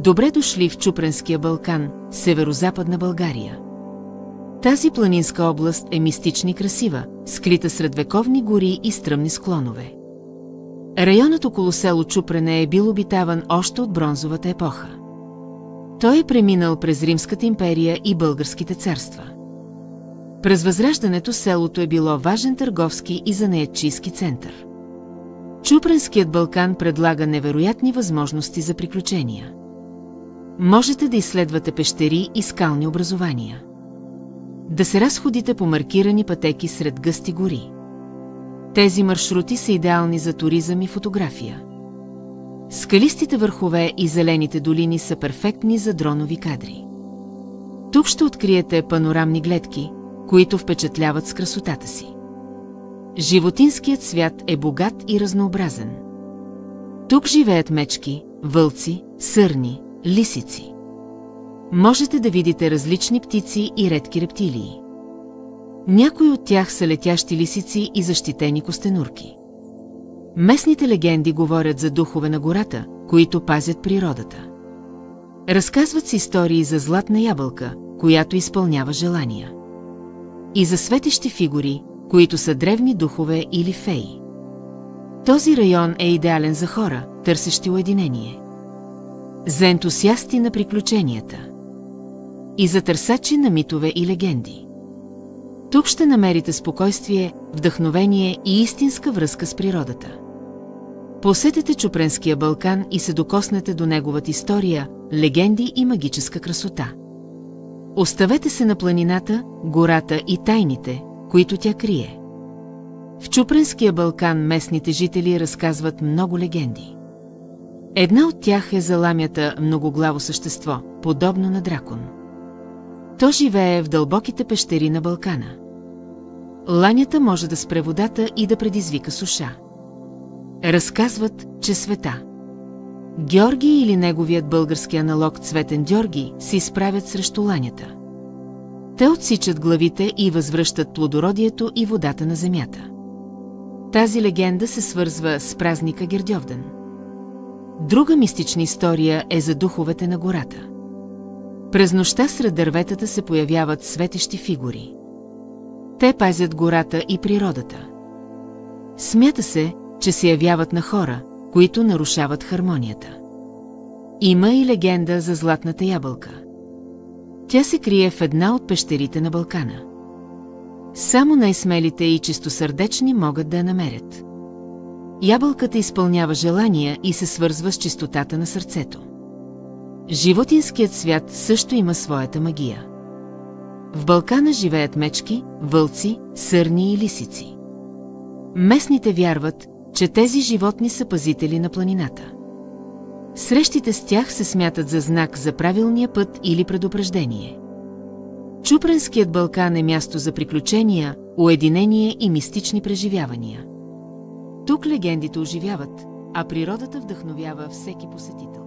Добре дошли в Чупренския Балкан, северозападна България. Тази планинска област е мистична и красива, скрита сред вековни гори и стръмни склонове. Районът около село Чупрене е бил обитаван още от бронзовата епоха. Той е преминал през Римската империя и българските царства. През Възраждането селото е било важен търговски и занаятчийски център. Чупренският Балкан предлага невероятни възможности за приключения. Можете да изследвате пещери и скални образования. Да се разходите по маркирани пътеки сред гъсти гори. Тези маршрути са идеални за туризъм и фотография. Скалистите върхове и зелените долини са перфектни за дронови кадри. Тук ще откриете панорамни гледки, които впечатляват с красотата си. Животинският свят е богат и разнообразен. Тук живеят мечки, вълци, сърни, лисици. Можете да видите различни птици и редки рептилии. Някои от тях са летящи лисици и защитени костенурки. Местните легенди говорят за духове на гората, които пазят природата. Разказват си истории за златна ябълка, която изпълнява желания. И за светещи фигури, които са древни духове или феи. Този район е идеален за хора, търсещи уединение. За ентусиасти на приключенията. И за търсачи на митове и легенди. Тук ще намерите спокойствие, вдъхновение и истинска връзка с природата. Посетете Чупренския Балкан и се докоснете до неговата история, легенди и магическа красота. Оставете се на планината, гората и тайните, които тя крие. В Чупренския Балкан местните жители разказват много легенди. Една от тях е за ламята многоглаво същество, подобно на дракон. То живее в дълбоките пещери на Балкана. Ланята може да спре водата и да предизвика суша. Разказват, че света Георги или неговият български аналог Цветен Георги се изправят срещу ланята. Те отсичат главите и възвръщат плодородието и водата на земята. Тази легенда се свързва с празника Гердьовден. Друга мистична история е за духовете на гората. През нощта сред дърветата се появяват светещи фигури. Те пазят гората и природата. Смята се, че се явяват на хора, които нарушават хармонията. Има и легенда за златната ябълка. Тя се крие в една от пещерите на Балкана. Само най-смелите и чистосърдечни могат да я намерят. Ябълката изпълнява желания и се свързва с чистотата на сърцето. Животинският свят също има своята магия. В Балкана живеят мечки, вълци, сърни и лисици. Местните вярват, че тези животни са пазители на планината. Срещите с тях се смятат за знак за правилния път или предупреждение. Чупренският Балкан е място за приключения, уединение и мистични преживявания. Тук легендите оживяват, а природата вдъхновява всеки посетител.